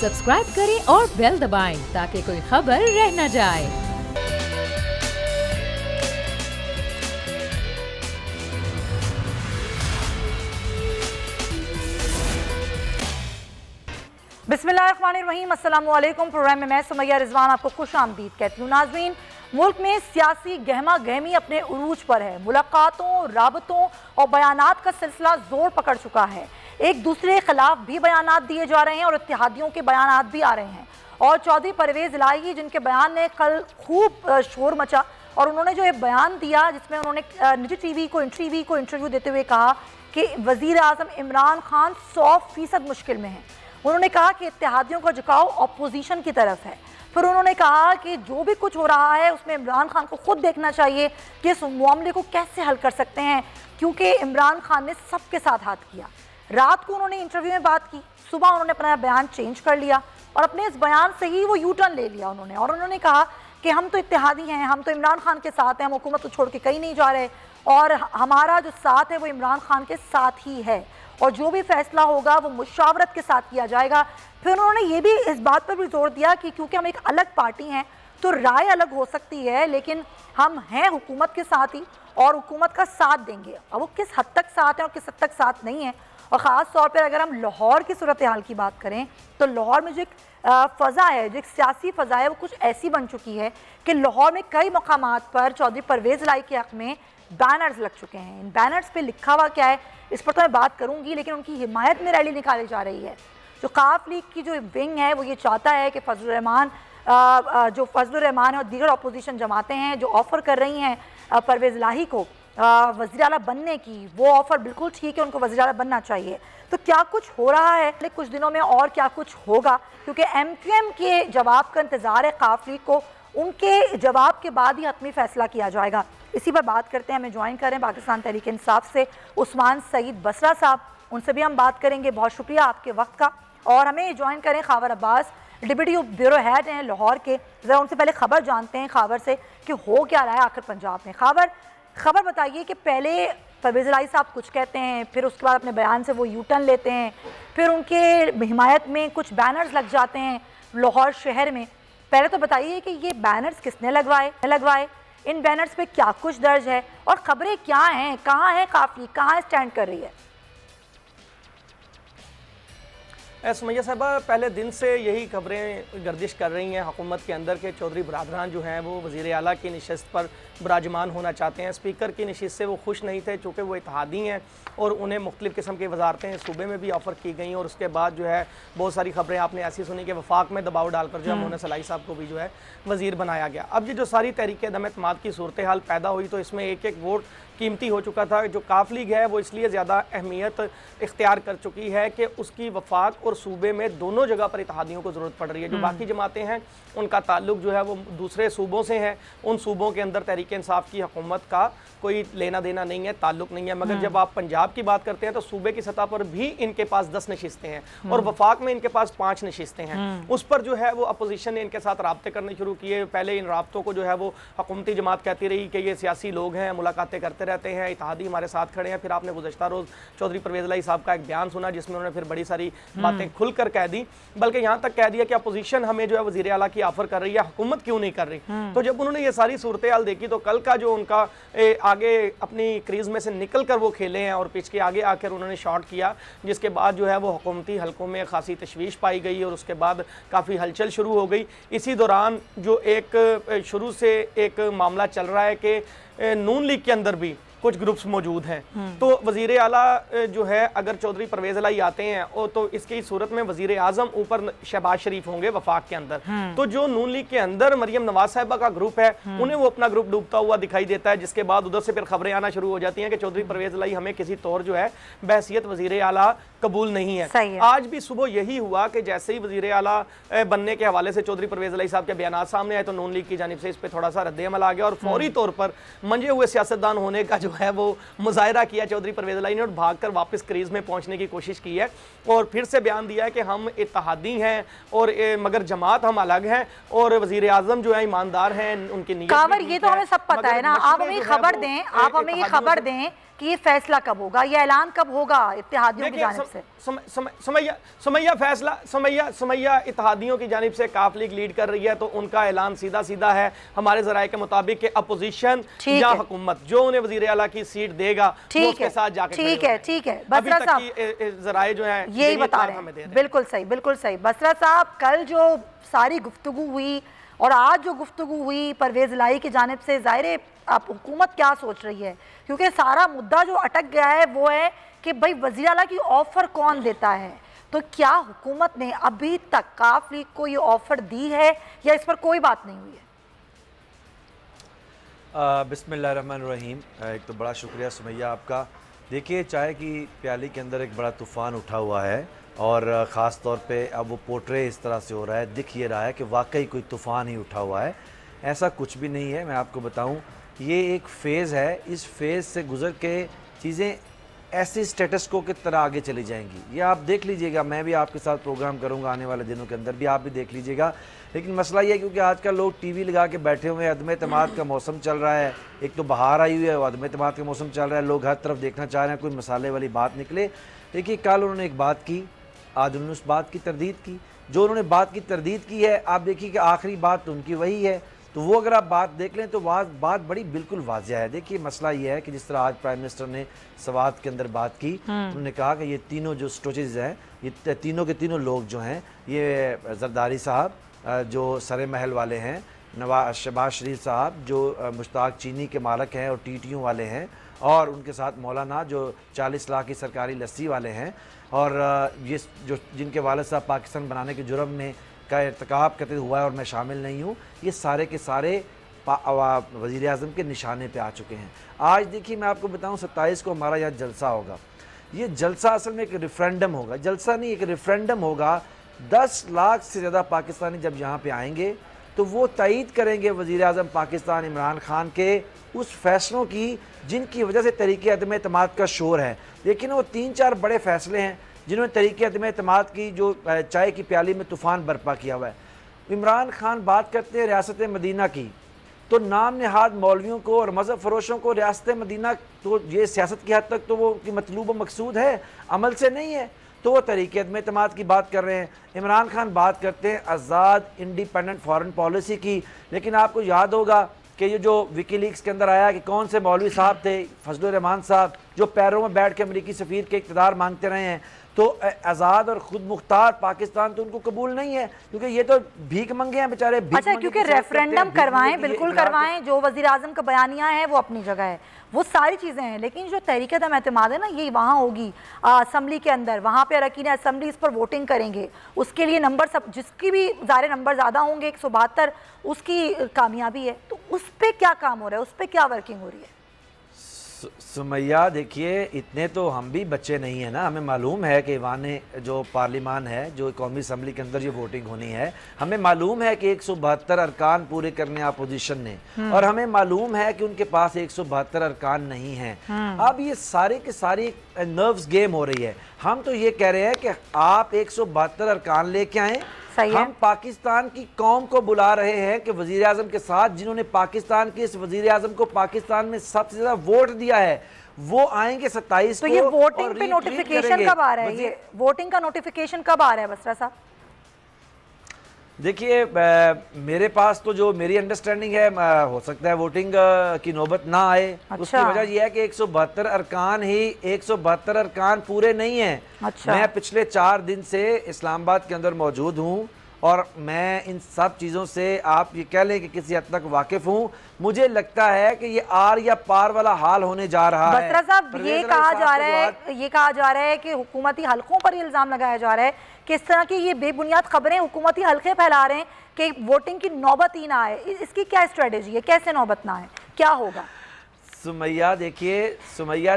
Subscribe करें और bell दबाएं ताकि कोई खबर रह न जाए। बिस्मिल्लाहिर्रहमानिर्रहीम, अस्सलाम वालेकुम। प्रोग्राम में मैं सुमैया रिजवान आपको खुश आमदीद कहती हूँ। नाज़रीन, मुल्क में सियासी गहमा गहमी अपने उरूज पर है। मुलाकातों, राबतों और बयानात का सिलसिला जोर पकड़ चुका है। एक दूसरे के खिलाफ भी बयानात दिए जा रहे हैं और इत्तेहादियों के बयानात भी आ रहे हैं। और चौधरी परवेज़ इलाही, जिनके बयान ने कल खूब शोर मचा और उन्होंने जो एक बयान दिया जिसमें उन्होंने निजी टीवी को इंटरव्यू देते हुए कहा कि वज़ीर आज़म इमरान खान 100% मुश्किल में हैं। उन्होंने कहा कि इत्तेहादियों का झुकाव अपोजिशन की तरफ है। फिर उन्होंने कहा कि जो भी कुछ हो रहा है उसमें इमरान खान को खुद देखना चाहिए कि इस मामले को कैसे हल कर सकते हैं, क्योंकि इमरान खान ने सबके साथ हाथ किया। रात को उन्होंने इंटरव्यू में बात की, सुबह उन्होंने अपना बयान चेंज कर लिया और अपने इस बयान से ही वो यू टर्न ले लिया उन्होंने। और उन्होंने कहा कि हम तो इत्तेहादी हैं, हम तो इमरान खान के साथ हैं, हम हुकूमत को छोड़ के कहीं नहीं जा रहे और हमारा जो साथ है वो इमरान खान के साथ ही है और जो भी फैसला होगा वो मुशावरत के साथ किया जाएगा। फिर उन्होंने ये भी इस बात पर भी जोर दिया कि क्योंकि हम एक अलग पार्टी हैं तो राय अलग हो सकती है, लेकिन हम हैं हुकूमत के साथ ही और हुकूमत का साथ देंगे। अब वो किस हद तक साथ है और किस हद तक साथ नहीं है। और ख़ास तौर पर अगर हम लाहौर की सूरत हाल की बात करें तो लाहौर में जो एक फ़ज़ा है, जो एक सियासी फ़ज़ा है, वो कुछ ऐसी बन चुकी है कि लाहौर में कई मकामात पर चौधरी परवेज़ इलाही के हक़ में बैनर्स लग चुके हैं। इन बैनर्स पे लिखा हुआ क्या है इस पर तो मैं बात करूंगी, लेकिन उनकी हिमायत में रैली निकाली जा रही है। जो काफ लीग की जो विंग है वो ये चाहता है कि फजलुर रहमान और दीगर अपोजिशन जमातें हैं जो ऑफ़र कर रही हैं परवेज़ इलाही को वज़ीर आला बनने की, वो ऑफ़र बिल्कुल ठीक है, उनको वज़ीर आला बनना चाहिए। तो क्या कुछ हो रहा है कुछ दिनों में और क्या कुछ होगा, क्योंकि MQM के जवाब का इंतज़ार है काफ लीग को। उनके जवाब के बाद ही हतमी फ़ैसला किया जाएगा। इसी पर बात करते हैं। हमें ज्वाइन करें पाकिस्तान तहरीक इंसाफ से उस्मान सईद बसरा साहब, उनसे भी हम बात करेंगे। बहुत शुक्रिया आपके वक्त का। और हमें ज्वाइन करें Khawar Abbas, deputy bureau head हैं लाहौर के। ज़रा उनसे पहले खबर जानते हैं खावर से कि हो क्या रहा है आखिर पंजाब में। खबर बताइए कि पहले परवेज़ इलाही साहब कुछ कहते हैं, फिर उसके बाद अपने बयान से वो यू टर्न लेते हैं, फिर उनके हिमायत में कुछ बैनर्स लग जाते हैं लाहौर शहर में। पहले तो बताइए कि ये बैनर्स किसने लगवाए, इन बैनर्स पे क्या कुछ दर्ज है और खबरें क्या हैं, कहाँ है काफ़ी, कहाँ स्टैंड कर रही है? सुमैया साहबा, पहले दिन से यही खबरें गर्दिश कर रही हैं हुकूमत के अंदर के चौधरी बरादरान जो हैं वो वज़ीर आला की नशिस्त पर विराजमान होना चाहते हैं। स्पीकर की नशिस्त से वो खुश नहीं थे चूँकि वो इत्तेहादी हैं और उन्हें मुख्तलिफ़ किस्म की वजारतें सूबे में भी ऑफ़र की गई और उसके बाद जो है बहुत सारी खबरें आपने ऐसी सुनी कि वफाक में दबाव डालकर जो है मोहन सलाई साहब को भी जो है वज़ीर बनाया गया। अब ये जो सारी तहरीक अदम एतमाद की सूरत हाल पैदा हुई तो इसमें एक एक वोट कीमती हो चुका था। जो काफ लीग है वो इसलिए ज़्यादा अहमियत इख्तियार कर चुकी है कि उसकी वफाक और सूबे में दोनों जगह पर इत्तेहादियों को ज़रूरत पड़ रही है। जो बाकी जमातें हैं उनका ताल्लुक जो है वो दूसरे सूबों से है, उन सूबों के अंदर तहरीक इंसाफ की हुकूमत का कोई लेना देना नहीं है, ताल्लुक नहीं है। मगर जब आप पंजाब की बात करते हैं तो सूबे की सतह पर भी इनके पास 10 नशिस्तें हैं और वफाक में इनके पास 5 नशिस्तें हैं। उस पर जो है वो अपोजिशन ने इनके साथ राब्ते करने शुरू किए। पहले इन राब्तों को जो है वो हुकूमती जमात कहती रही कि ये सियासी लोग हैं, मुलाकातें करते रहते हैं, इत्तेहादी हमारे साथ खड़े हैं। फिर आपने गुज़श्ता रोज़ चौधरी परवेज़ इलाही साहब का एक बयान सुना जिसमें उन्होंने फिर बड़ी सारी बातें खुलकर कह दी, बल्कि यहाँ तक कह दिया कि अपोजिशन हमें जो है वज़ीर आला की ऑफर कर रही है, हुकूमत क्यों नहीं कर रही। तो जब उन्होंने ये सारी सूरत हाल देखी तो कल का जो उनका आगे अपनी क्रीज में से निकल कर वो खेले हैं और पिच के आगे आकर उन्होंने शॉट किया, जिसके बाद जो है वो हुकूमती हलकों में खासी तशवीश पाई गई और उसके बाद काफ़ी हलचल शुरू हो गई। इसी दौरान जो एक शुरू से एक मामला चल रहा है कि नून लीग के अंदर भी कुछ ग्रुप्स मौजूद हैं। तो वज़ीर आला जो है अगर चौधरी परवेज़ इलाही आते हैं और तो इसकी सूरत में वज़ीर आज़म ऊपर शहबाज शरीफ होंगे वफाक के अंदर। तो जो नून लीग के अंदर मरियम नवाज साहिबा का ग्रुप है उन्हें वो अपना ग्रुप डूबता हुआ दिखाई देता है, जिसके बाद उधर से फिर खबरें आना शुरू हो जाती हैं कि चौधरी परवेज़ इलाही हमें किसी तौर जो है बहसियत वज़ीर आला कबूल नहीं है। आज भी सुबह यही हुआ कि जैसे ही वज़ीर आला बनने के हवाले से चौधरी परवेज़ इलाही साहब के बयान सामने आए तो नून लीग की जानिब से इस पर थोड़ा सा रद्द-ए-अमल आ गया और फौरी तौर पर मंजे हुए सियासतदान होने का जो है वो मुजाहिरा किया चौधरी परवेज़ इलाही ने और भागकर वापस क्रीज में पहुंचने की कोशिश की है और फिर से बयान दिया है कि हम इत्तेहादी हैं और मगर जमात हम अलग हैं और वज़ीर आज़म जो है ईमानदार हैं, उनकी नीयत कांवर ये तो हमें सब पता है ना। आप हमें खबर दें, आप हमें ये खबर दें कि ये फैसला कब होगा, ये ऐलान कब होगा इत्तेहादियों की जानिब से? समैया इत्तेहादियों की जानिब से काफ लीग लीड कर रही है, तो उनका ऐलान सीधा सीधा है हमारे जराये के मुताबिक कि अपोजिशन या हुकूमत जो उन्हें वजीर आला की सीट देगा वो उसके साथ जाके ठीक है। बसरा साहब जराये जो है यही बता रहे हैं। बिल्कुल सही। बसरा साहब, कल जो सारी गुफ्तगू हुई और आज जो गुफ्तगू हुई परवेज़ इलाही की जानिब से, ज़ाहिर आप हुकूमत क्या सोच रही है? क्योंकि सारा मुद्दा जो अटक गया है वो है कि भाई वज़ीर आला की ऑफ़र कौन देता है। तो क्या हुकूमत ने अभी तक काफ लीग को ये ऑफ़र दी है या इस पर कोई बात नहीं हुई है? बिस्मिल्लाहिर्रहमानिर्रहीम। एक तो बड़ा शुक्रिया सुमैया आपका। देखिए, चाय की प्याली के अंदर एक बड़ा तूफ़ान उठा हुआ है और ख़ास तौर पे अब वो पोर्ट्रे इस तरह से हो रहा है, दिख ये रहा है कि वाकई कोई तूफ़ान ही उठा हुआ है। ऐसा कुछ भी नहीं है। मैं आपको बताऊं, ये एक फ़ेज़ है। इस फेज़ से गुज़र के चीज़ें ऐसी स्टेटस को की तरह आगे चली जाएंगी। ये आप देख लीजिएगा, मैं भी आपके साथ प्रोग्राम करूंगा आने वाले दिनों के अंदर भी, आप भी देख लीजिएगा। लेकिन मसला ये है क्योंकि आजकल लोग टीवी लगा के बैठे हुए हैं, अदम एतमाद का मौसम चल रहा है, एक तो बाहर आई हुई है, अदम एतमाद का मौसम चल रहा है, लोग हर तरफ देखना चाह रहे हैं कोई मसाले वाली बात निकले। देखिए, कल उन्होंने एक बात की, आज उन्होंने उस बात की तरदीद की। जो उन्होंने बात की तरदीद की है, आप देखिए कि आखिरी बात तो उनकी वही है, तो वो अगर आप बात देख लें तो बात बड़ी बिल्कुल वाज़ेह है। देखिए, मसला ये है कि जिस तरह आज प्राइम मिनिस्टर ने सवात के अंदर बात की, उन्होंने कहा कि ये तीनों जो स्टोचेज हैं, ये तीनों के तीनों लोग जो हैं, ये जरदारी साहब जो सरे महल वाले हैं, शहबाज शरीफ साहब जो मुश्ताक चीनी के मालक हैं और टीटीओ वाले हैं, और उनके साथ मौलाना जो 40 लाख की सरकारी लस्सी वाले हैं, और ये जो जिनके वालिद साहब पाकिस्तान बनाने के जुर्म में का इर्तिकाब करते हुआ है और मैं शामिल नहीं हूँ, ये सारे के सारे वज़ीर आज़म के निशाने पे आ चुके हैं। आज देखिए, मैं आपको बताऊँ 27 को हमारा यहाँ जलसा होगा। ये जलसा असल में एक रेफरेंडम होगा, जलसा नहीं, एक रेफरेंडम होगा। 10 लाख से ज़्यादा पाकिस्तानी जब यहाँ पे आएंगे तो वो तईद करेंगे वज़ीर आज़म पाकिस्तान इमरान खान के उस फैसलों की जिनकी वजह से तरीक़े अदम एतमाद का शोर है। लेकिन वो 3-4 बड़े फ़ैसले हैं जिन्होंने तरीक़े अदम एतमाद की जो चाय की प्याली में तूफ़ान बर्पा किया हुआ है। इमरान खान बात करते हैं रियासत मदीना की, तो नाम नहाद मौलवियों को और मज़हब फ़रोशों को रियासत मदीना, तो ये सियासत की हद तक तो वो उनकी मतलूब व मकसूद है, अमल से नहीं है। तो वो तरीक़े अदम एतमाद की बात कर रहे हैं। इमरान खान बात करते हैं आज़ाद इंडिपेंडेंट फॉरेन पॉलिसी की, लेकिन आपको याद होगा कि ये जो विकीलीक्स के अंदर आया कि कौन से मौलवी साहब थे, फजलुर रहमान साहब, जो पैरों में बैठ के अमरीकी सफ़ीर के इक़्तिदार मांगते रहे हैं। तो आज़ाद और खुद मुख्तार पाकिस्तान तो उनको कबूल नहीं है, क्योंकि ये तो भीख मंगे हैं बेचारे। अच्छा, क्योंकि रेफरेंडम करवाएं, बिल्कुल करवाएं, जो वज़ीर आज़म का बयानिया है वो अपनी जगह है, वो सारी चीज़ें हैं, लेकिन जो तहरीक अदम एतमाद है ना, ये वहाँ होगी असम्बली के अंदर, वहाँ पे अरकान असम्बली इस पर वोटिंग करेंगे, उसके लिए नंबर सब जिसकी भी ज़ाहिर नंबर ज़्यादा होंगे 172 उसकी कामयाबी है। तो उस पर क्या काम हो रहा है, उस पर क्या वर्किंग हो रही है? सुमैया, देखिए, इतने तो हम भी बच्चे नहीं है ना, हमें मालूम है कि ईवान जो पार्लिमान है, जो कौमी असम्बली के अंदर ये वोटिंग होनी है, हमें मालूम है कि 172 अरकान पूरे करने अपोजिशन ने, और हमें मालूम है कि उनके पास 172 अरकान नहीं हैं। अब ये सारे के सारी नर्व्स गेम हो रही है। हम तो ये कह रहे हैं कि आप 172 अरकान लेके आएँ। हम पाकिस्तान की कौम को बुला रहे हैं कि वज़ीर आज़म के साथ, जिन्होंने पाकिस्तान के इस वज़ीर आज़म को पाकिस्तान में सबसे ज़्यादा वोट दिया है, वो आएंगे 27 को। तो ये वोटिंग पे नोटिफिकेशन कब आ रहा है? ये वोटिंग का नोटिफिकेशन कब आ रहा है बसरा साहब? देखिए, मेरे पास तो जो मेरी अंडरस्टैंडिंग है, हो सकता है वोटिंग की नौबत ना आए। अच्छा। उसकी वजह यह है कि 172 अरकान ही 172 अरकान पूरे नहीं हैं। अच्छा। मैं पिछले 4 दिन से इस्लामाबाद के अंदर मौजूद हूँ और मैं इन सब चीज़ों से आप ये कह लें कि किसी हद तक वाकिफ़ हूँ। मुझे लगता है कि ये आर या पार वाला हाल होने जा रहा है। बसरा साहब, ये कहा जा रहा है कि हुकूमती हल्कों पर इल्ज़ाम लगाया जा रहा है कि इस तरह की ये बेबुनियाद खबरें हुकूमती हल्के फैला रहे हैं कि वोटिंग की नौबत ही ना आए। इसकी क्या स्ट्रेटेजी है, कैसे नौबत ना आए, क्या होगा? सुमैया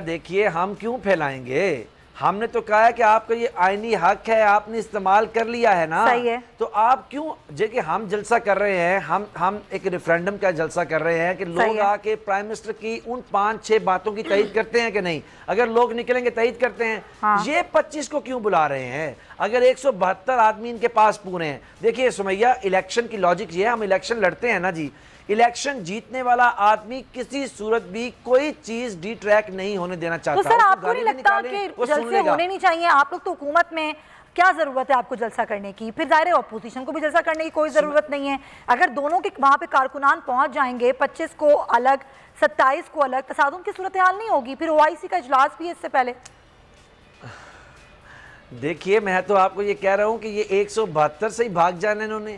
देखिए, हम क्यों फैलाएंगे? हमने तो कहा है कि आपका ये आईनी हक है, आपने इस्तेमाल कर लिया है ना। सही है। तो आप क्यों, जैसे हम जलसा कर रहे हैं, हम एक रेफरेंडम का जलसा कर रहे हैं कि लोग आके प्राइम मिनिस्टर की उन 5-6 बातों की तईद करते हैं कि नहीं। अगर लोग निकलेंगे तईद करते हैं। हाँ। ये 25 को क्यों बुला रहे हैं? अगर 172 आदमी इनके पास पूरे हैं। देखिए सुमैया, इलेक्शन की लॉजिक ये है, हम इलेक्शन लड़ते हैं ना जी, इलेक्शन जीतने वाला आदमी किसी सूरत भी कोई चीज डिट्रैक्ट नहीं होने देना चाहता। तो सर आपको नहीं लगता कि जलसे होने नहीं चाहिए? आप लोग तो हुकूमत में, क्या जरूरत है आपको जलसा करने की? फिर जाहिर है ऑपोजिशन को भी जलसा करने की कोई जरूरत नहीं है। अगर दोनों के वहां पे कारकुनान पहुंच जाएंगे, 25 को अलग 27 को अलग, तसादुम की सूरत हाल नहीं होगी। फिर OIC का इजलास भी है इससे पहले। देखिए मैं तो आपको ये कह रहा हूं कि ये 172 से ही भाग जाना इन्होंने।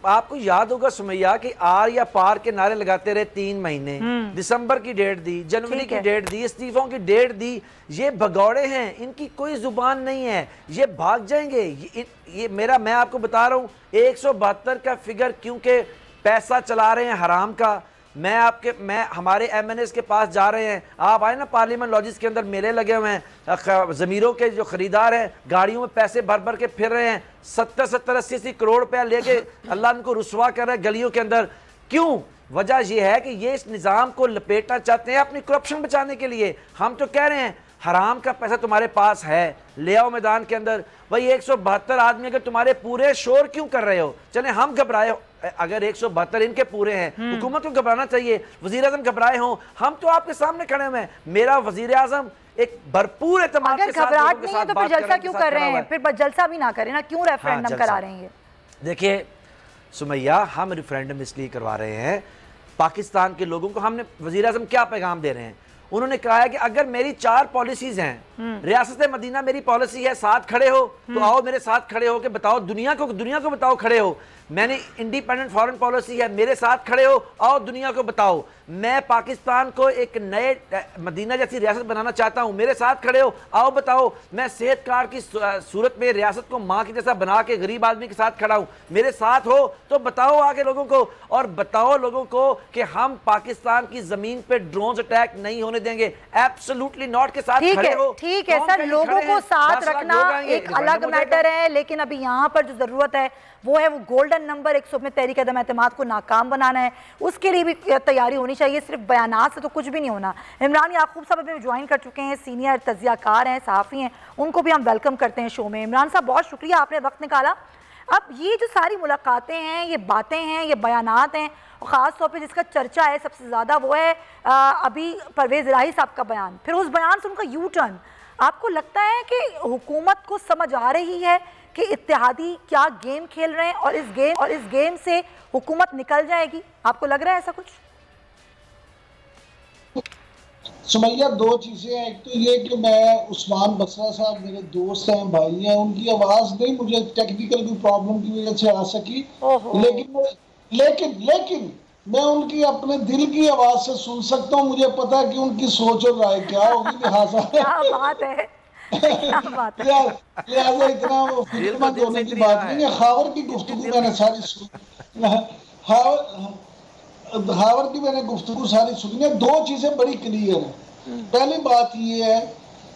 आपको याद होगा सुमैया कि आर या पार के नारे लगाते रहे 3 महीने, दिसंबर की डेट दी, जनवरी की डेट दी, इस्तीफों की डेट दी। ये भगौड़े हैं, इनकी कोई जुबान नहीं है, ये भाग जाएंगे। ये मेरा, मैं आपको बता रहा हूं 172 का फिगर, क्योंकि पैसा चला रहे हैं हराम का। मैं हमारे MNAs के पास जा रहे हैं, आप आए ना पार्लियामेंट लॉजिस के अंदर मेले लगे हुए हैं, ज़मीरों के जो खरीदार हैं गाड़ियों में पैसे भर भर के फिर रहे हैं, 70-70, 80-80 करोड़ रुपया लेके अल्लाह उनको रुसवा कर रहा है गलियों के अंदर। क्यों? वजह यह है कि ये इस निज़ाम को लपेटना चाहते हैं अपनी करप्शन बचाने के लिए। हम तो कह रहे हैं हराम का पैसा तुम्हारे पास है, ले आओ मैदान के अंदर। भाई 172 आदमी अगर तुम्हारे पूरे, शोर क्यों कर रहे हो? चले हम घबराए, अगर 172 इनके पूरे हैं, हुकूमत को घबराना चाहिए, वजीर आजम घबराए हों, हम तो आपके सामने खड़े हुए हैं। मेरा वजीर आजम एक भरपूर एतमाद के साथ, घबराहट नहीं है तो फिर जलसा क्यों कर रहे हैं? फिर जलसा भी ना करें ना, क्यों रेफरेंडम करा रहे हैं? देखिए सुमैया, हम रेफरेंडम इसलिए करवा रहे हैं, पाकिस्तान के लोगों को हमने, वजीर आजम क्या पैगाम दे रहे हैं? उन्होंने कहा है कि अगर मेरी 4 पॉलिसीज हैं, रियासत मदीना मेरी पॉलिसी है, साथ खड़े हो तो आओ मेरे साथ खड़े हो के बताओ, दुनिया को बताओ खड़े हो। मैंने इंडिपेंडेंट फॉरेन पॉलिसी है, मेरे साथ खड़े हो, आओ दुनिया को बताओ। मैं पाकिस्तान को एक नए मदीना जैसी रियासत बनाना चाहता हूं, मेरे साथ खड़े हो, आओ बताओ। मैं सेहत कार्ड की सूरत में रियासत को माँ की जैसा बना के गरीब आदमी के साथ खड़ा हूं, मेरे साथ हो तो बताओ आगे लोगों को, और बताओ लोगों को कि हम पाकिस्तान की जमीन पे ड्रोन अटैक नहीं होने देंगे, एब्सोल्युटली नॉट के साथ खड़े हो। ठीक है सर, लोगों को साथ रखना एक अलग मैटर है, लेकिन अभी यहाँ पर जो जरूरत है वो है वो गोल्डन नंबर 100 में तहरीक अदम एतमाद को नाकाम बनाना है। उसके लिए भी तैयारी होनी चाहिए, सिर्फ बयानात से तो कुछ भी नहीं होना। इमरान याकूब साहब अभी ज्वाइन कर चुके हैं, सीनियर तजियाकार हैं, सहाफ़ी हैं, उनको भी हम वेलकम करते हैं शो में। इमरान साहब बहुत शुक्रिया, आपने वक्त निकाला। अब ये जो सारी मुलाकातें हैं, ये बातें हैं, ये बयानात हैं, और ख़ास तौर पे जिसका चर्चा है सबसे ज़्यादा वो है अभी परवेज़ इलाही साहब का बयान, फिर उस बयान से उनका यू टर्न। आपको लगता है कि हुकूमत को समझ आ रही है कि इत्तेहादी क्या गेम खेल रहे हैं, और इस गेम से हुकूमत निकल जाएगी? आपको लग रहा है ऐसा कुछ? सुमैया, 2 चीजें हैं। एक तो ये कि मैं उस्मान बसरा साहब मेरे दोस्त हैं, भाई हैं, उनकी आवाज नहीं मुझे टेक्निकल की प्रॉब्लम की वजह से आ सकी, लेकिन मैं उनकी अपने दिल की आवाज से सुन सकता हूँ। मुझे पता है कि उनकी सोच और राय क्या होगी, लिहाजा लिहाजा इतना वो फिक्रमंद होने की बात नहीं है। खावर की गुफ्तगू मैंने सारी सुनी, खावर की मैंने गुफ्तगू सारी सुनी है। 2 चीजें बड़ी क्लियर है। पहली बात ये है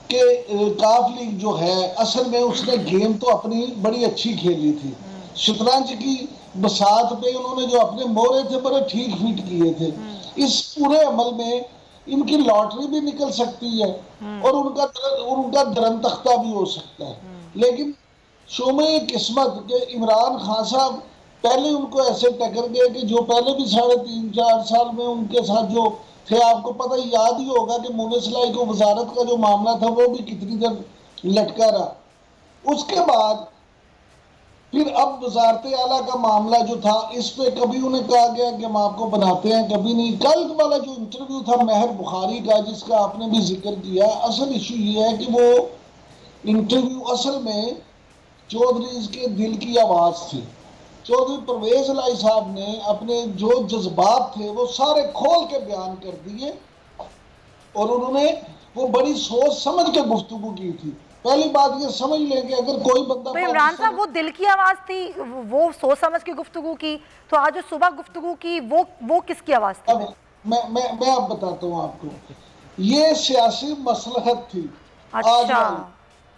कि काफ लीग जो है असल में उसने गेम तो अपनी बड़ी अच्छी खेली थी, शतरंज की बसात पे उन्होंने जो अपने मोहरे थे बड़े ठीक फिट किए थे। इस पूरे अमल में इनकी लॉटरी भी निकल सकती है और उनका दरम तख्ता भी हो सकता है। लेकिन शोमे किस्मत के इमरान खान साहब पहले उनको ऐसे टक्कर गए कि जो पहले भी 3.5-4 साल में उनके साथ जो थे, आपको पता याद ही होगा कि मुनसलाई को वजारत का जो मामला था वो भी कितनी देर लटका रहा। उसके बाद फिर अब वजारत आला का मामला जो था, इस पे कभी उन्हें कहा गया कि हम आपको बनाते हैं, कभी नहीं। कल वाला जो इंटरव्यू था महर बुखारी का, जिसका आपने भी जिक्र किया, असल इशू ये है कि वो इंटरव्यू असल में चौधरी के दिल की आवाज़ थी। चौधरी परवेज इलाही साहब ने अपने जो जज्बात थे वो सारे खोल के बयान कर दिए, और उन्होंने वो बड़ी सोच समझ के गुफ्तगू की थी। पहली बात ये समझ लें कि अगर कोई बंदा, तो इमरान साहब वो दिल की आवाज़ थी, वो सोच समझ के गुफ्तगू की, तो आज जो सुबह गुफ्तगू की वो किसकी आवाज़ थी? अब मैं अब बताता हूँ आपको, ये सियासी मसलहत थी। अच्छा।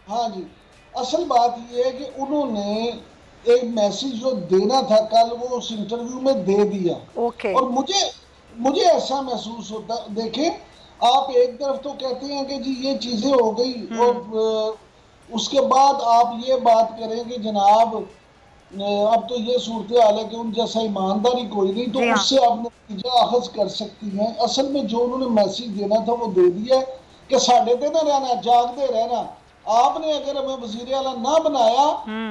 हाँ जी, असल बात ये है कि उन्होंने एक मैसेज जो देना था कल वो उस इंटरव्यू में दे दिया। ओके। और मुझे ऐसा महसूस होता, देखें आप एक तरफ तो कहते हैं कि जी ये चीजें हो गई और उसके बाद आप ये बात करें कि जनाब अब तो ये सूरत हाल है कि उन जैसा ईमानदारी कोई नहीं, तो उससे आप नतीजा अखज कर सकती हैं। असल में जो उन्होंने मैसेज देना था वो दे दिया कि साढ़े ते ना रहना, जागते रहना। आपने अगर हमें वजीर आला ना बनाया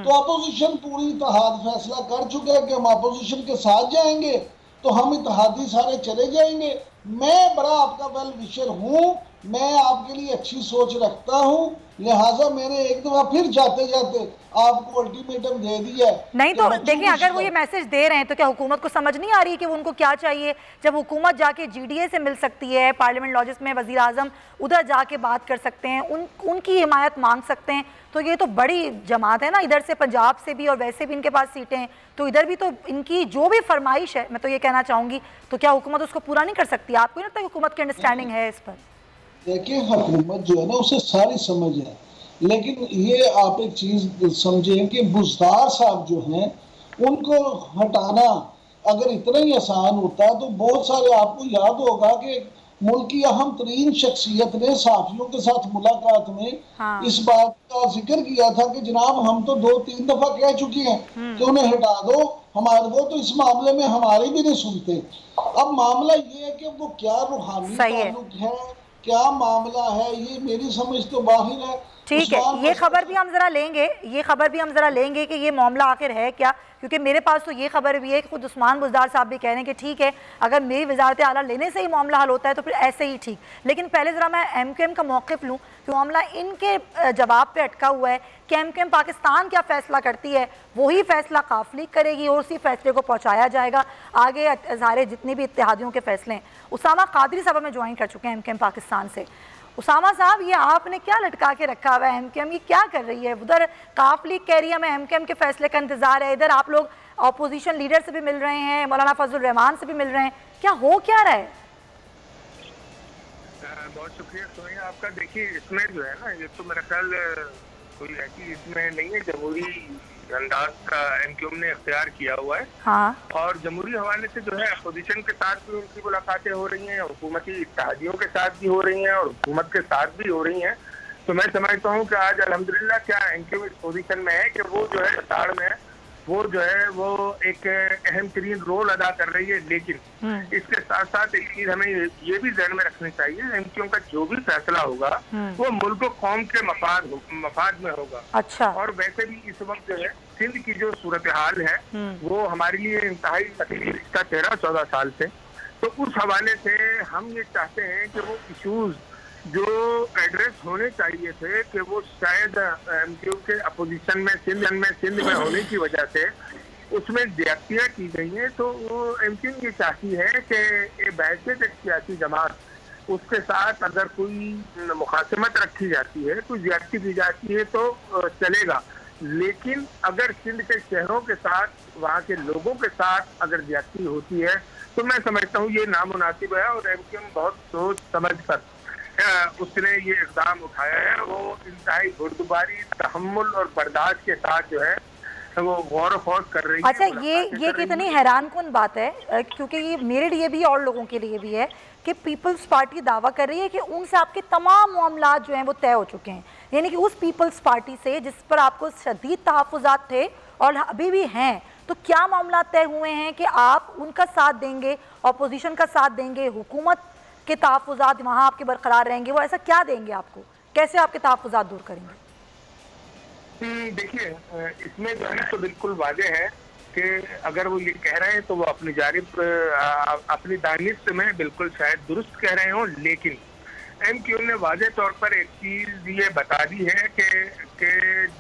तो अपोजिशन पूरी इत्तेहाद फैसला कर चुका है कि हम अपोजिशन के साथ जाएंगे, तो हम इत्तेहादी सारे चले जाएंगे। मैं बड़ा आपका वेल विशर हूँ, मैं आपके लिए अच्छी सोच रखता हूँ, लिहाजा मैंने एक दफा फिर जाते जाते आपको अल्टीमेटम दे दिया है। नहीं तो देखिए, अगर वो ये मैसेज दे रहे हैं तो क्या हुकूमत को समझ नहीं आ रही कि उनको क्या चाहिए? जब हुकूमत जाके GDA से मिल सकती है, पार्लियामेंट लॉजिस में वज़ीर आज़म उधर जाके बात कर सकते हैं, उनकी हिमायत मांग सकते हैं, तो ये तो बड़ी जमात है ना, इधर से पंजाब से भी और वैसे भी इनके पास सीटें हैं, तो इधर भी तो इनकी जो भी फरमाइश है, मैं तो ये कहना चाहूँगी, तो क्या हुकूमत उसको पूरा नहीं कर सकती? आपको नहीं लगता कि हुकूमत की अंडरस्टैंडिंग है इस पर? देखिए, हुकूमत जो है ना उसे सारी समझ है, लेकिन ये आप एक चीज समझें कि बुज़दार साहब जो हैं उनको हटाना अगर इतना ही आसान होता तो बहुत सारे, आपको याद होगा कि मुल्क की अहम तरीन शख्सियत ने सहाफियों के साथ मुलाकात में इस बात का जिक्र किया था कि जनाब हम तो 2-3 दफा कह चुके हैं कि उन्हें हटा दो, हमारे वो तो इस मामले में हमारी भी नहीं सुनते। अब मामला ये है कि वो क्या रूहानी ताल्लुक है, क्या मामला है, ये मेरी समझ तो बाहर है। ठीक है, ये खबर भी हम जरा लेंगे, ये खबर भी हम जरा लेंगे कि ये मामला आखिर है क्या, क्योंकि मेरे पास तो ये खबर भी है कि खुद उस्मान बुज़दार साहब भी कह रहे हैं कि ठीक है, अगर मेरी वजारत आला लेने से ही मामला हल होता है तो फिर ऐसे ही ठीक। लेकिन पहले ज़रा मैं MQM का मौक़िफ़ लूँ कि मामला इनके जवाब पे अटका हुआ है कि MQM पाकिस्तान क्या फ़ैसला करती है वही फ़ैसला काफ लीग करेगी और उसी फैसले को पहुँचाया जाएगा आगे सारे जितने भी इत्तेहादियों के फ़ैसले हैं। उसामा कादरी साहब हमें ज्वाइन कर चुके हैं MQM पाकिस्तान से। उसामा साहब, ये आपने क्या लटका के रखा हुआ है? MQM ये क्या कर रही है? उधर काफ लीग कह रही है हमें MQM के फैसले का इंतजार है, इधर आप लोग अपोजिशन लीडर से भी मिल रहे हैं, मौलाना फजल रहमान से भी मिल रहे हैं, क्या हो क्या रहा है? बहुत शुक्रिया सोनिया आपका। देखिए, इसमें जो है ना, ये तो मेरा ख्याल कोई ऐसी इसमें नहीं है, जमहूरी अंदाज का MQM ने इख्तियार किया हुआ है। हाँ। और जमहूरी हवाले से जो है अपोजिशन के साथ भी उनकी मुलाकातें हो रही हैं, हुकूमती इत्तेहादियों के साथ भी हो रही हैं और हुकूमत के साथ भी हो रही हैं। तो मैं समझता हूँ कि आज अल्हम्दुलिल्लाह क्या MQM इस पोजीशन में है कि वो जो है ताड़ में वो जो है वो एक अहम तरीन रोल अदा कर रही है। लेकिन इसके साथ साथ एक चीज हमें ये भी ध्यान में रखनी चाहिए, MQM का जो भी फैसला होगा वो मुल्क कौम के मफाद में होगा। अच्छा। और वैसे भी इस वक्त जो है सिंध की जो सूरत हाल है वो हमारे लिए इंतहाई तकलीफ का 13-14 साल से, तो उस हवाले से हम ये चाहते हैं कि वो इशूज जो एड्रेस होने चाहिए थे कि वो शायद MQM के अपोजिशन में सिंध में होने की वजह से उसमें ज्यादतियाँ की गई हैं। तो वो MQM ये चाहती है कि बहसीत एक सियासी जमात उसके साथ अगर कोई मुखासमत रखी जाती है, कोई ज्यादती की जाती है तो चलेगा, लेकिन अगर सिंध के शहरों के साथ, वहाँ के लोगों के साथ अगर ज्यादती होती है तो मैं समझता हूँ ये नामुनासिब है। और MQM बहुत सोच समझ कर उसने ये इक़दाम उठाया है। वो इंतहाई बुर्दबारी, तहम्मुल और बर्दाश्त के साथ जो है वो गौर फौज कर रही है। अच्छा, ये कितनी हैरान कुन बात है, क्योंकि ये मेरे लिए भी और लोगों के लिए भी है कि पीपल्स पार्टी दावा कर रही है कि उनसे आपके तमाम मामला जो हैं वो तय हो चुके हैं, यानी कि उस पीपल्स पार्टी से जिस पर आपको शदीद तहफ़्फ़ुज़ात थे और अभी भी हैं, तो क्या मामला तय हुए हैं कि आप उनका साथ देंगे, अपोजिशन का साथ देंगे, हुकूमत के तहफ़्फ़ुज़ात वहाँ आपके बरकरार रहेंगे, वो ऐसा क्या देंगे आपको, कैसे आपके तहफ़्फ़ुज़ात दूर करेंगे? देखिए, इसमें जो है तो बिल्कुल वाज़ेह है कि अगर वो ये कह रहे हैं तो वो अपनी जानिब अपनी दानिश में बिल्कुल शायद दुरुस्त कह रहे हों, लेकिन MQM ने वाज़े तौर पर एक चीज़ ये बता दी है कि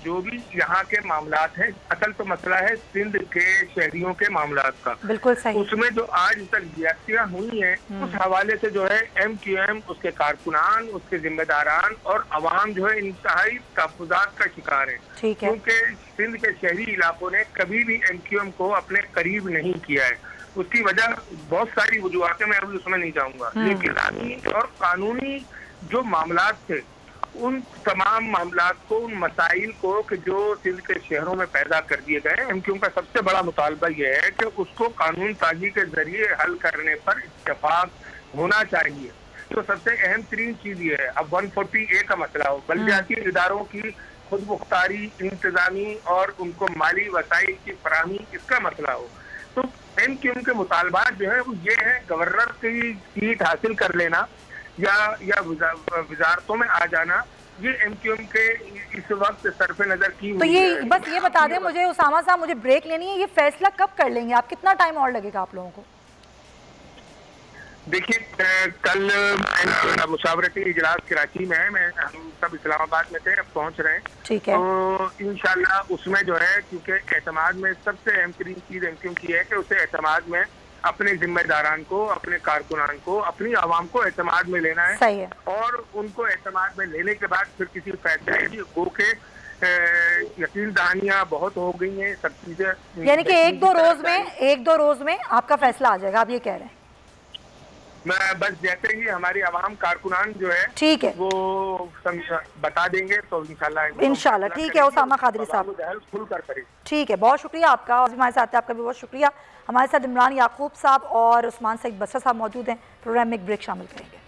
जो भी यहाँ के मामलात हैं, असल तो मसला है सिंध के शहरियों के मामलात का। बिल्कुल सही। उसमें जो आज तक ज्यादतियाँ हुई हैं उस हवाले से जो है MQM, उसके कारकुनान, उसके जिम्मेदारान और अवाम जो है इंतहाई तहफ़्फ़ुज़ात का शिकार है। क्योंकि सिंध के शहरी इलाकों ने कभी भी MQM को अपने करीब नहीं किया है। उसकी वजह बहुत सारी वजूहातें, मैं अभी उसमें नहीं जाऊंगा, लेकिन इस्लामी और कानूनी जो मामलात थे उन तमाम मामलात को, उन मसाइल को कि जो सिंध के शहरों में पैदा कर दिए गए, MQM का सबसे बड़ा मुतालबा यह है कि उसको कानून साजी के जरिए हल करने पर इत्तेफाक होना चाहिए। तो सबसे अहम तरीन चीज ये है, अब 140A का मसला हो, बलदियाती इदारों की खुद मुख्तारी, इंतजामी और उनको माली वसाइल की फराहमी, इसका मसला हो। तो MQM के मुतालबात जो है वो ये है, गवर्नर की सीट हासिल कर लेना या वजारतों में आ जाना, ये MQM के इस वक्त सरफे नजर की। तो ये बस ये बता दें मुझे उसामा साहब, मुझे ब्रेक लेनी है, ये फैसला कब कर लेंगे आप, कितना टाइम और लगेगा आप लोगों को? देखिए, कल मुशावरती इजलास कराची में है, हम सब इस्लामाबाद में थे, अब पहुंच रहे हैं। ठीक है। तो इंशाल्लाह उसमें जो है, क्योंकि एतमाद में सबसे अहम तरीन चीज MQM की है कि उसे एतमाद में अपने जिम्मेदारान को, अपने कारकुनान को, अपनी आवाम को एतमाद में लेना है। सही है। और उनको एतमाद में लेने के बाद फिर किसी फैसले की गो के यकीन दहानियां बहुत हो गई हैं, सब चीजें, यानी कि एक दो रोज में आपका फैसला आ जाएगा, आप ये कह रहे हैं? मैं बस जैसे ही हमारी आवाम कारकुनान जो है, ठीक है, वो बता देंगे तो इंशाल्लाह। ठीक है उसामा कादरी साहब, खुलकर करें। ठीक है, बहुत शुक्रिया आपका, और हमारे साथ आपका भी बहुत शुक्रिया। हमारे साथ इमरान याकूब साहब और उस्मान सईद बसर साहब मौजूद हैं। प्रोग्राम में एक ब्रेक शामिल करेंगे।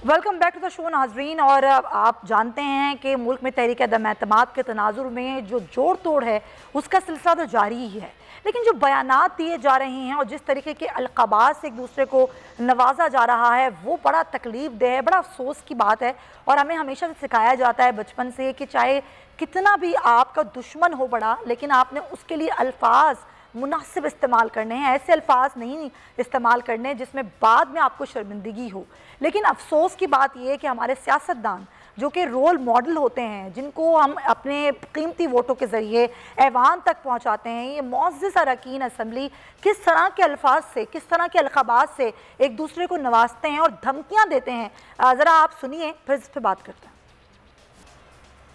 Welcome back to the show नाजरीन। और आप जानते हैं कि मुल्क में तहरीक अदम एतमाद के तनाजुर में जो जोड़ तोड़ है उसका सिलसिला तो जारी ही है, लेकिन जो बयानात दिए जा रहे हैं और जिस तरीके के अलक़ाबात से एक दूसरे को नवाजा जा रहा है वो बड़ा तकलीफ दे है, बड़ा अफसोस की बात है। और हमें हमेशा से सिखाया जाता है बचपन से कि चाहे कितना भी आपका दुश्मन हो बड़ा, लेकिन आपने उसके लिए अल्फाज मुनासिब इस्तेमाल करने हैं, ऐसे अल्फाज नहीं इस्तेमाल करने जिसमें बाद में आपको शर्मिंदगी हो। लेकिन अफसोस की बात यह है कि हमारे सियासतदान जो कि रोल मॉडल होते हैं, जिनको हम अपने कीमती वोटों के ज़रिए ऐवान तक पहुंचाते हैं, ये मुअज़्ज़ज़ अरकान असम्बली किस तरह के अल्फाज से, किस तरह के अलक़ाबात से एक दूसरे को नवाजते हैं और धमकियाँ देते हैं। ज़रा आप सुनिए, फिर इस पर बात करते हैं।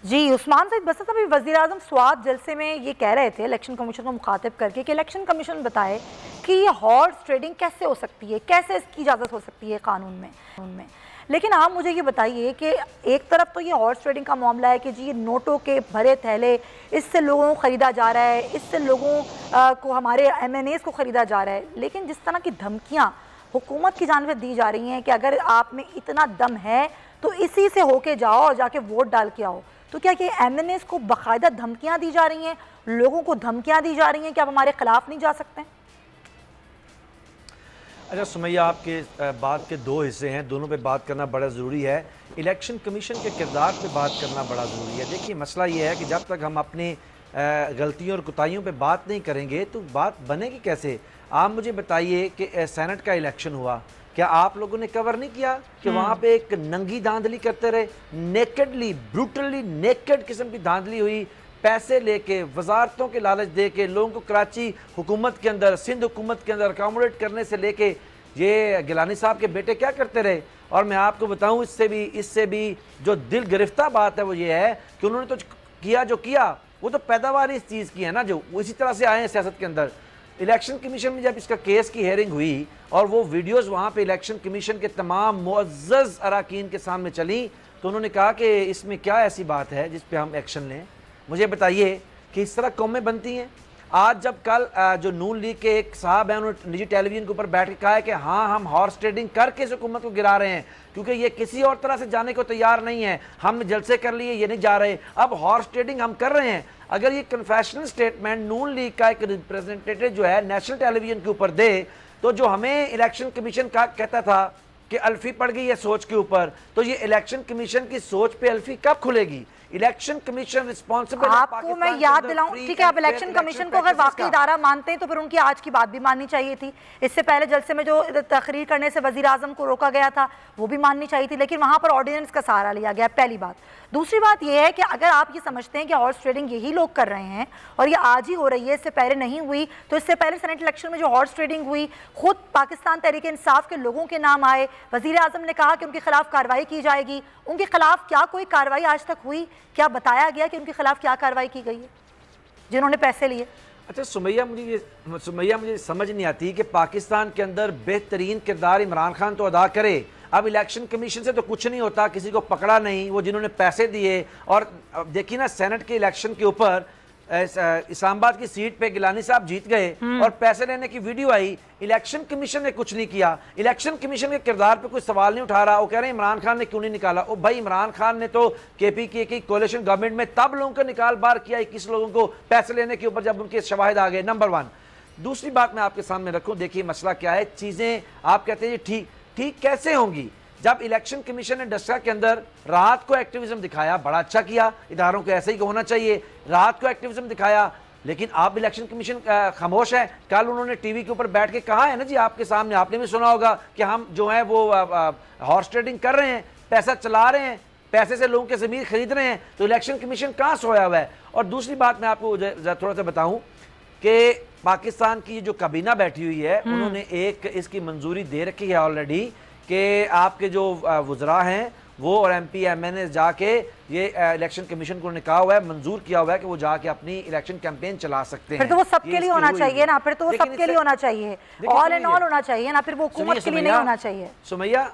जी, उस्मान सईद बसर साहब वज़ीर-ए-आज़म स्वात जलसे में ये कह रहे थे इलेक्शन कमीशन को मुखातिब करके कि इलेक्शन कमीशन बताए कि ये हॉर्स ट्रेडिंग कैसे हो सकती है, कैसे इसकी इजाज़त हो सकती है कानून में। लेकिन आप मुझे ये बताइए कि एक तरफ तो ये हॉर्स ट्रेडिंग का मामला है कि जी ये नोटों के भरे थैले, इससे लोगों को ख़रीदा जा रहा है, इससे लोगों को, हमारे MNAs को ख़रीदा जा रहा है। लेकिन जिस तरह की धमकियाँ हुकूमत की जानिब से दी जा रही हैं कि अगर आप में इतना दम है तो इसी से होके जाओ और जाके वोट डाल के आओ, तो क्या ये MNAs को बाकायदा धमकियाँ दी जा रही हैं, लोगों को धमकियाँ दी जा रही हैं कि आप हमारे ख़िलाफ़ नहीं जा सकते? अच्छा सुमैया, आपके बात के दो हिस्से हैं, दोनों पे बात करना बड़ा ज़रूरी है। इलेक्शन कमीशन के किरदार पे बात करना बड़ा ज़रूरी है। देखिए मसला ये है कि जब तक हम अपनी गलतियों और कोताहियों पे बात नहीं करेंगे तो बात बनेगी कैसे। आप मुझे बताइए कि सेनेट का इलेक्शन हुआ, क्या आप लोगों ने कवर नहीं किया कि वहाँ पे एक नंगी धांधली करते रहे, नेकेडली, ब्रूटली नेकेड किस्म की धांधली हुई, पैसे लेके, वजारतों के लालच दे के लोगों को कराची हुकूमत के अंदर, सिंध हुकूमत के अंदर अकोमोडेट करने से लेके ये गिलानी साहब के बेटे क्या करते रहे। और मैं आपको बताऊं इससे भी जो दिल गिरफ्ता बात है वो ये है कि उन्होंने तो किया जो किया वो तो पैदावार इस चीज़ की है ना, जो इसी तरह से आए हैं सियासत के अंदर। इलेक्शन कमीशन में जब इसका केस की हेयरिंग हुई और वो वीडियोस वहाँ पे इलेक्शन कमीशन के तमाम मुअज़्ज़ज़ अरकान के सामने चली, तो उन्होंने कहा कि इसमें क्या ऐसी बात है जिस पे हम एक्शन लें। मुझे बताइए कि इस तरह कौमें बनती हैं। आज जब कल जो नून लीग के एक साहब हैं उन्होंने निजी टेलीविजन के ऊपर बैठ के कहा है कि हाँ हम हॉर्स ट्रेडिंग करके इस हुकूमत को गिरा रहे हैं क्योंकि ये किसी और तरह से जाने को तैयार नहीं है, हमने जलसे कर लिए, ये नहीं जा रहे, अब हॉर्स ट्रेडिंग हम कर रहे हैं। अगर ये कन्फेशनल स्टेटमेंट नून लीग का एक रिप्रेजेंटेटिव जो है नेशनल टेलीविजन के ऊपर दे, तो जो हमें इलेक्शन कमीशन का कहता था कि अल्फी पड़ गई है सोच के ऊपर, तो ये इलेक्शन कमीशन की सोच पे अल्फी कब खुलेगी। Election commission responsible. आपको मैं याद दिलाऊं, ठीक है, आप इलेक्शन कमीशन को अगर वाकई इदारा मानते हैं तो फिर उनकी आज की बात भी माननी चाहिए थी। इससे पहले जलसे में जो तकरीर करने से वजीर आजम को रोका गया था वो भी माननी चाहिए थी, लेकिन वहां पर ऑर्डिनेंस का सहारा लिया गया, पहली बात। दूसरी बात यह है कि अगर आप ये समझते हैं कि हॉर्स ट्रेडिंग यही लोग कर रहे हैं और ये आज ही हो रही है, इससे पहले नहीं हुई, तो इससे पहले सेनेट इलेक्शन में जो हॉर्स ट्रेडिंग हुई, खुद पाकिस्तान तहरीक इंसाफ के लोगों के नाम आए, वजीर आजम ने कहा कि उनके खिलाफ कार्रवाई की जाएगी। उनके खिलाफ क्या कोई कार्रवाई आज तक हुई? क्या बताया गया कि उनके खिलाफ क्या कार्रवाई की गई है जिन्होंने पैसे लिए? अच्छा सुमैया, मुझे समझ नहीं आती कि पाकिस्तान के अंदर बेहतरीन किरदार इमरान खान तो अदा करे, अब इलेक्शन कमीशन से तो कुछ नहीं होता, किसी को पकड़ा नहीं, वो जिन्होंने पैसे दिए। और देखिए ना, सेनेट के इलेक्शन के ऊपर इस्लामाबाद की सीट पे गिलानी साहब जीत गए और पैसे लेने की वीडियो आई, इलेक्शन कमीशन ने कुछ नहीं किया। इलेक्शन कमीशन के किरदार पे कोई सवाल नहीं उठा रहा। वो कह रहे हैं इमरान खान ने क्यों नहीं निकाला। ओ भाई, इमरान खान ने तो केपीके की कोalition गवर्नमेंट में तब लोगों को निकाल बार किया 21 लोगों को पैसे लेने के ऊपर, जब उनके शवाहिद आ गए। नंबर 1। दूसरी बात मैं आपके सामने रखूं, देखिए मसला क्या है। चीजें आप कहते हैं ठीक कैसे होंगी? जब इलेक्शन कमीशन ने डस्का के अंदर रात को एक्टिविज्म दिखाया, बड़ा अच्छा किया, इदारों को ऐसे ही होना चाहिए, रात को एक्टिविज्म दिखाया। लेकिन आप इलेक्शन कमीशन खामोश है। कल उन्होंने टीवी के ऊपर बैठ के कहा है ना जी, आपके सामने, आपने भी सुना होगा कि हम जो है वो हॉर्स ट्रेडिंग कर रहे हैं, पैसा चला रहे हैं, पैसे से लोगों के ज़मीर खरीद रहे हैं। तो इलेक्शन कमीशन कहाँ सोया हुआ है? और दूसरी बात मैं आपको थोड़ा सा बताऊं कि पाकिस्तान की जो काबीना बैठी हुई है, उन्होंने एक इसकी मंजूरी दे रखी है ऑलरेडी कि आपके जो वज़रा हैं वो और MP MNA जाके ये इलेक्शन कमीशन को कहा हुआ है, मंजूर किया हुआ है कि वो जाके अपनी इलेक्शन कैंपेन चला सकते हैं। फिर तो वो सबके लिए होना चाहिए ना, फिर तो वो सबके लिए होना चाहिए, ऑल एंड ऑल होना चाहिए ना, फिर वो हुकूमत के लिए नहीं होना चाहिए।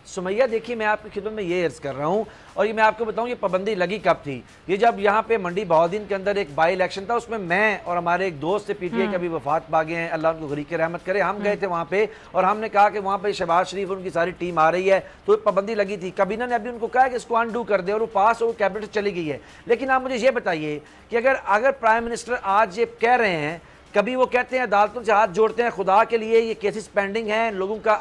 सुमैया देखिए, मैं आपकी खिदमत में ये अर्ज कर रहा हूँ, और ये मैं आपको बताऊँ ये पाबंदी लगी कब थी। ये जब यहाँ पे मंडी बहाउद्दीन के अंदर एक बाई इलेक्शन था, उसमें मैं और हमारे एक दोस्त से PTI के अभी वफात पा गए हैं, अल्लाह उनको गरीक रहमत करे, हम गए थे वहाँ पे और हमने कहा कि वहाँ पे शहबाज शरीफ उनकी सारी टीम आ रही है, तो पाबंदी लगी थी। काबीना ने अभी उनको कहा कि इसको अनडू कर दे और वो पास हो, कैबिनेट से चली गई है। लेकिन आप मुझे ये बताइए कि अगर प्राइम मिनिस्टर आज ये कह रहे हैं, कभी वो कहते हैं अदालतों से हाथ जोड़ते हैं, खुदा के लिए ये केसेस पेंडिंग हैं, लोगों का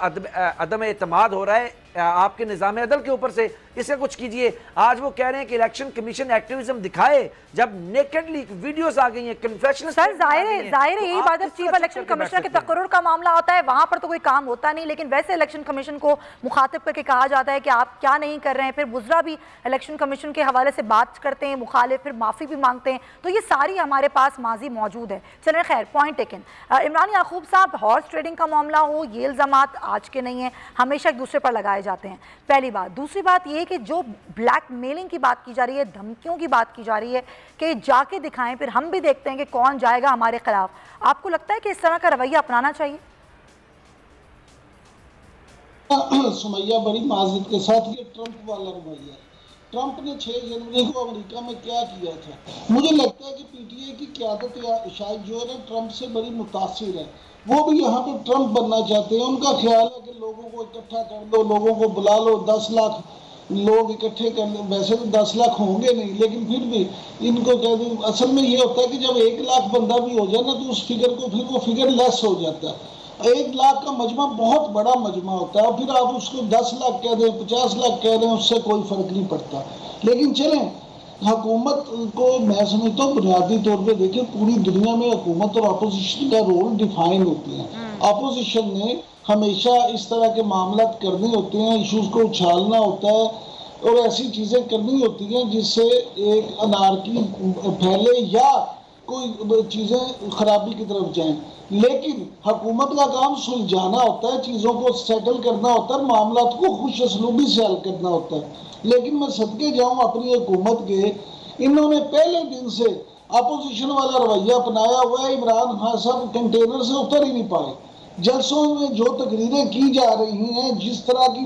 अदम एतमाद हो रहा है आपके निज़ाम अदल के ऊपर से, इससे कुछ कीजिए। आज वो कह रहे हैं कि इलेक्शन कमीशन एक्टिविज्म दिखाए, जब नेकेडली वीडियोस आ गई हैं, कन्फेशनल। सर जाहिर है यही बात है, चीफ इलेक्शन कमिश्नर के तकर्रुर का मामला होता है, वहां पर तो कोई काम होता नहीं, लेकिन वैसे इलेक्शन कमीशन को मुखातिब करके कहा जाता है कि आप क्या नहीं कर रहे हैं। फिर वुज़रा भी इलेक्शन कमीशन के हवाले से बात करते हैं, मुखालिफ, फिर माफ़ी भी मांगते हैं। तो ये सारी हमारे पास माजी मौजूद है। चलें खैर, पॉइंट टेकन। इमरान याकूब साहब, हॉर्स ट्रेडिंग का मामला हो, ये इल्ज़ामात आज के नहीं है, हमेशा एक दूसरे पर लगाए जाते हैं, पहली बात। दूसरी बात ये कि जो ब्लैकमेलिंग की बात की जा रही है, धमकियों की बात की जा रही है कि जाके दिखाएं, फिर हम भी देखते हैं कि कौन जाएगा हमारे खिलाफ। आपको लगता है कि इस तरह का रवैया अपनाना चाहिए? सुमैया, बड़ी माजरत के साथ ये ट्रंप वाला रवैया, ट्रंप ने 6 जनवरी को अमेरिका में क्या किया था? मुझे लगता है कि PTI की क़यादत या शायद जो है ना ट्रंप से बड़ी मुतासिर है, वो भी यहाँ पे ट्रंप बनना चाहते हैं। उनका ख्याल है कि लोगों को इकट्ठा कर लो, लोगों को बुला लो, 10 लाख लोग इकट्ठे कर लो। वैसे तो 10 लाख होंगे नहीं, लेकिन फिर भी इनको कह दूँ, असल में ये होता है कि जब 1 लाख बंदा भी हो जाए ना, तो उस फिगर को फिर वो फिगर लेस हो जाता है। 1 लाख का मजमा बहुत बड़ा मजमा होता है, फिर आप उसको 10 लाख कह दें, 50 लाख कह दें, उससे कोई फर्क नहीं पड़ता। लेकिन चलें, हुकूमत को मैं समझता हूँ बुनियादी तौर पे देखिए, पूरी दुनिया में हुकूमत और अपोजिशन का रोल डिफाइन होते हैं। अपोजिशन ने हमेशा इस तरह के मामला करने होते हैं, इशूज को उछालना होता है और ऐसी चीज़ें करनी होती हैं जिससे एक अनारकी फैले या कोई चीज़ें खराबी की तरफ जाएं। लेकिन हुकूमत का काम सुलझाना होता है, चीज़ों को सेटल करना होता है, मामला को खुश असलूबी से हल करना होता है। लेकिन मैं सदके जाऊं अपनी हुकूमत के, इन्होंने पहले दिन से अपोजिशन वाला रवैया अपनाया हुआ है। इमरान खान साहब कंटेनर से उतर ही नहीं पाए। जलसों में जो तकरीरें की जा रही हैं, जिस तरह की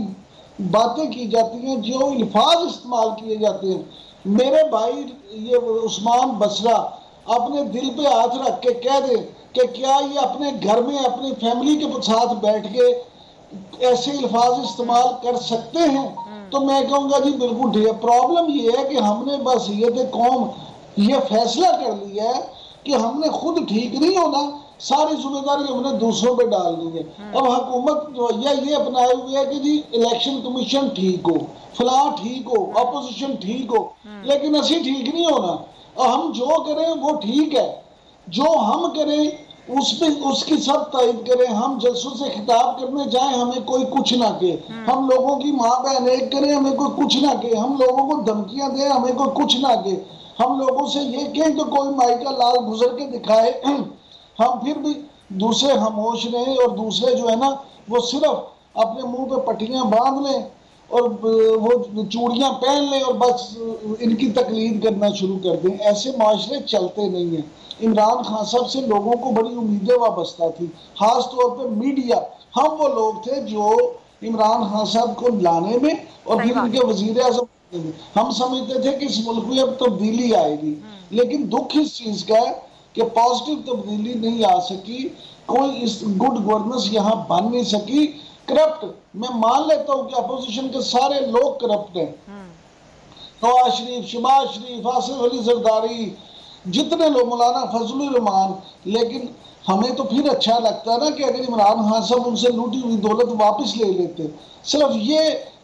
बातें की जाती हैं, जो अल्फाज इस्तेमाल किए जाते हैं, मेरे भाई ये उस्मान बसरा अपने दिल पे हाथ रख के कह दे कि क्या ये अपने घर में अपनी फैमिली के साथ बैठ के ऐसे अल्फाज इस्तेमाल कर सकते हैं? तो मैं कहूँगा जी बिल्कुल ठीक है। प्रॉब्लम ये है कि हमने बस ये कौम ये फैसला कर लिया है कि हमने खुद ठीक नहीं होना, सारी जिम्मेदारी हमने दूसरों पे डाल दी है। अब हुकूमत रवैया ये अपनाए हुए है कि जी इलेक्शन कमीशन ठीक हो, फलां ठीक हो, अपोजिशन ठीक हो, लेकिन असी ठीक नहीं होना। और हम जो करें वो ठीक है, जो हम करें उस पे उसकी सब तारीफ करें। हम जलसों से खिताब करने जाएं, हमें कोई कुछ ना कहे। हम लोगों की माँ बहन एक करें, हमें कोई कुछ ना कहे। हम लोगों को धमकियां दें, हमें कोई कुछ ना कहे। हम लोगों से ये कहें तो कोई माई का लाल गुजर के दिखाए, हम फिर भी दूसरे खामोश रहें और दूसरे जो है ना वो सिर्फ अपने मुंह पे पट्टियां बांध लें और वो चूड़ियां पहन लें और बस इनकी तकलीद करना शुरू कर दें। ऐसे माशरे चलते नहीं हैं। इमरान खान साहब से लोगों को बड़ी उम्मीदें वाबस्ता थी, खास तौर पे मीडिया। हम वो लोग थे जो इमरान खान साहब को लाने में और फिर उनके वजीर आजम में। हम समझते थे कि इस मुल्क में अब तब्दीली आएगी, लेकिन दुख इस चीज का है कि पॉजिटिव तब्दीली नहीं आ सकी, कोई इस गुड गवर्नेंस यहाँ बन नहीं सकी। करप्ट, मैं मान लेता हूँ कि अपोजिशन के सारे लोग करप्ट हैं, नवाज शरीफ, शहबाज शरीफ, आसिफ अली जरदारी, जितने लोग, मौलाना फजलुर रहमान, लेकिन हमें तो फिर अच्छा लगता है ना कि अगर इमरान खान साहब उनसे लूटी हुई दौलत वापस ले लेते। सिर्फ ये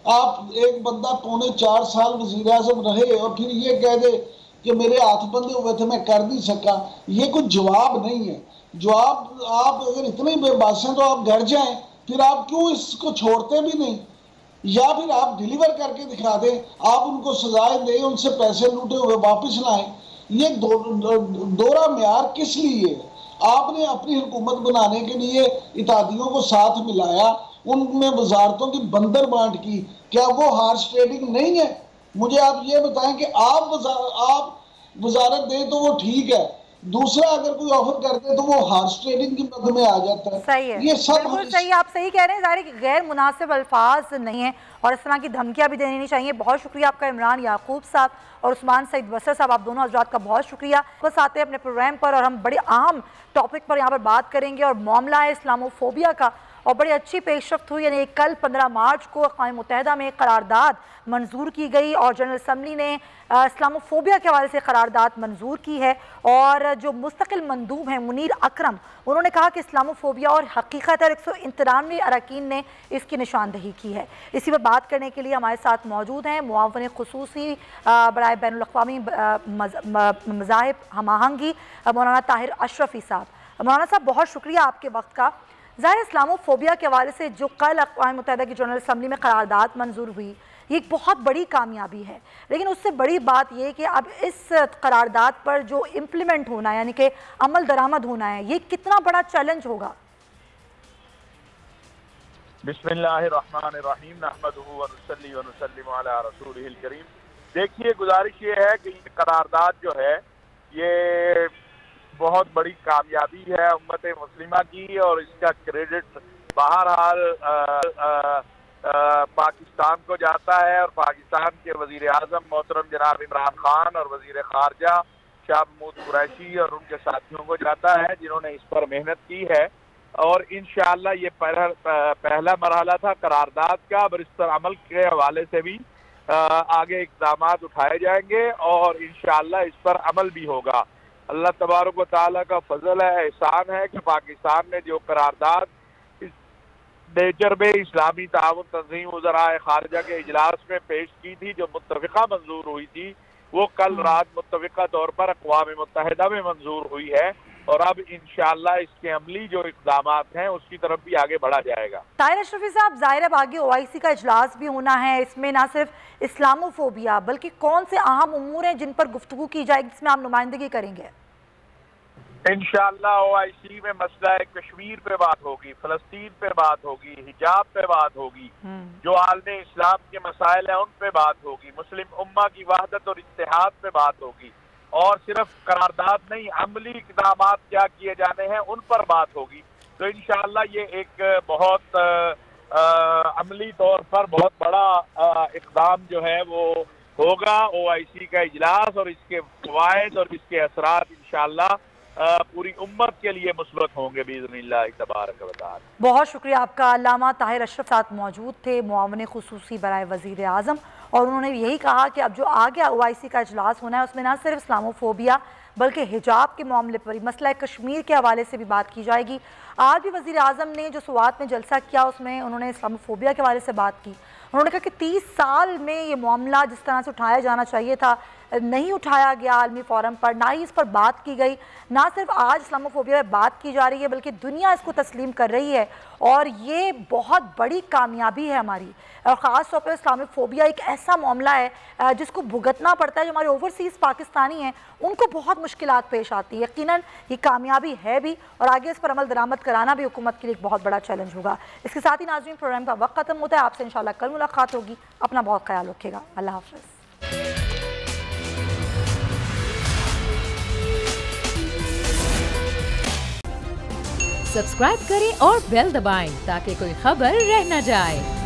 आप एक बंदा 4.25 साल वजीर आजम रहे और फिर ये कह दे कि मेरे हाथ बंधे हुए थे, मैं कर नहीं सका, ये कुछ जवाब नहीं है। जवाब, आप अगर इतने बेबस हैं तो आप घर जाएं, फिर आप क्यों इसको छोड़ते भी नहीं, या फिर आप डिलीवर करके दिखा दें, आप उनको सजाएं दें, उनसे पैसे लूटे हुए वापस लाएं। ये दोहरा म्यार किस लिए? आपने अपनी हुकूमत बनाने के लिए इत्तेहादियों को साथ मिलाया, उनमें वजारतों की बंदर बांट की, क्या वो हार्स ट्रेडिंग नहीं है? मुझे आप ये बताएं कि आप वजारत दें तो वो ठीक है, दूसरा अगर कोई ऑफर करते तो वो हार्स ट्रेडिंग की मद में आ जाता है। सही है, ये सब बिल्कुल सही, आप सही कह रहे हैं। ज़ाहिर गैर मुनासिब अल्फाज नहीं है और इस तरह की धमकियां भी देनी नहीं चाहिए। बहुत शुक्रिया आपका इमरान याकूब साहब और उस्मान सईद बसर साहब, आप दोनों हजरात का बहुत शुक्रिया। बस आते हैं अपने प्रोग्राम पर और हम बड़े अहम टॉपिक पर यहाँ पर बात करेंगे और मामला है इस्लामोफोबिया का। और बड़ी अच्छी पेशरफ्त हुई, यानी कल 15 मार्च को अक़वाम मुत्तहिदा में करारदाद मंजूर की गई और जनरल असम्बली ने इस्लामोफोबिया के हवाले से करारदाद मंजूर की है। और जो मुस्तकिल मंदूब हैं मुनीर अकरम, उन्होंने कहा कि इस्लामोफोबिया और हकीकत है 193 अरकान ने इसकी निशानदही की है। इसी पर बात करने के लिए हमारे साथ मौजूद हैं मुआवन खुसूसी बराए बैनुल अक़वामी मज़ाहिब हम आहंगी मौलाना ताहिर अशरफी साहब। मौलाना साहब, बहुत शुक्रिया आपके वक्त का। ज़ाहिर इस्लामोफोबिया के हवाले से जो कल अक़वाम मुत्तहिदा की जनरल असम्बली में करारदाद मंजूर हुई, ये एक बहुत बड़ी कामयाबी है, लेकिन उससे बड़ी बात यह कि अब इस करारदाद पर जो इम्प्लीमेंट होना है, यानी कि अमल दरामद होना है, ये कितना बड़ा चैलेंज होगा? बिस्मिल्लाहिर्रहमानिर्रहीम, नहमदुहु व नुसल्ली व नुसल्लिमु अला रसूलिहिल करीम। देखिए, गुजारिश ये है कि ये करारदाद जो है ये बहुत बड़ी कामयाबी है उम्मत मुस्लिमा की और इसका क्रेडिट बहरहाल पाकिस्तान को जाता है और पाकिस्तान के वजीर आजम मोहतरम जनाब इमरान खान और वजीर खारजा शाह महमूद कुरैशी और उनके साथियों को जाता है, जिन्होंने इस पर मेहनत की है। और इंशाअल्लाह ये पहला मरहला था करारदाद का, और इस पर अमल के हवाले से भी आगे इक़दाम उठाए जाएंगे और इंशाअल्लाह इस पर अमल भी होगा। अल्लाह तबारक व तआला का फजल है, एहसान है कि पाकिस्तान ने जो करारदाद इस नेचर में इस्लामी ताउन तंजीम वज़राए खारजा के इजलास में पेश की थी, जो मुत्तफ़िक़ा मंजूर हुई थी, वो कल रात मुत्तफ़िक़ा तौर पर अक़वाम मुत्तहिदा में मंजूर हुई है और अब इंशाअल्लाह इसके अमली जो इक़दाम हैं उसकी तरफ भी आगे बढ़ा जाएगा। ताहिर अशरफी साहब, ज़ाहिर है आगे OIC का इजलास भी होना है, इसमें ना सिर्फ इस्लामोफोबिया बल्कि कौन से अहम उमूर हैं जिन पर गुफ्तगू की जाएगी, जिसमें आप नुमाइंदगी करेंगे? इंशाअल्लाह OIC में मसला कश्मीर पे बात होगी, फ़लस्तीन पे बात होगी, हिजाब पे बात होगी, जो आलमे इस्लाम के मसाइल हैं उन पे बात होगी, मुस्लिम उम्मा की वहदत और इत्तेहाद पे बात होगी, और सिर्फ करारदाद नहीं, अमली इक़दाम क्या किए जाने हैं उन पर बात होगी। तो इंशाअल्लाह ये एक बहुत अमली तौर पर बहुत बड़ा इक़दाम जो है वो होगा। OIC का इजलास और इसके फ़वाइद और इसके असरात इंशाअल्लाह पूरी उम्मत के लिए मुस्बत होंगे बिइज़्निल्लाह तबारक व तआला। बहुत शुक्रिया आपका। अल्लामा ताहिर अशरफ साथ मौजूद थे, मुआवन खुसूसी बराए वज़ीर आज़म, और उन्होंने यही कहा कि अब जो आगे OIC का इजलास होना है उसमें ना सिर्फ इस्लामोफोबिया बल्कि हिजाब के मामले पर, मसला कश्मीर के हवाले से भी बात की जाएगी। आज भी वज़ीर आज़म ने जो सुवात में जलसा किया उसमें उन्होंने इस्लामोफोबिया के हवाले से बात की। उन्होंने कहा कि 30 साल में ये मामला जिस तरह से उठाया जाना चाहिए था नहीं उठाया गया आलमी फोरम पर, ना ही इस पर बात की गई। ना सिर्फ आज इस्लामोफोबिया पर बात की जा रही है बल्कि दुनिया इसको तस्लीम कर रही है और ये बहुत बड़ी कामयाबी है हमारी। और ख़ास तौर पर इस्लामोफोबिया एक ऐसा मामला है जिसको भुगतना पड़ता है, जो हमारे ओवरसीज़ पाकिस्तानी हैं उनको बहुत मुश्किलात पेश आती है। यकीनन ये कामयाबी है भी और आगे इस पर अमल दरामद कराना भी हुकूमत के लिए एक बहुत बड़ा चैलेंज होगा। इसके साथ ही नाज़रीन, प्रोग्राम का वक्त खत्म होता है। आपसे इंशाल्लाह कल मुलाकात होगी। अपना बहुत ख्याल रखिएगा। अल्लाह हाफ़िज़। सब्सक्राइब करें और बेल दबाएं ताकि कोई खबर रह न जाए।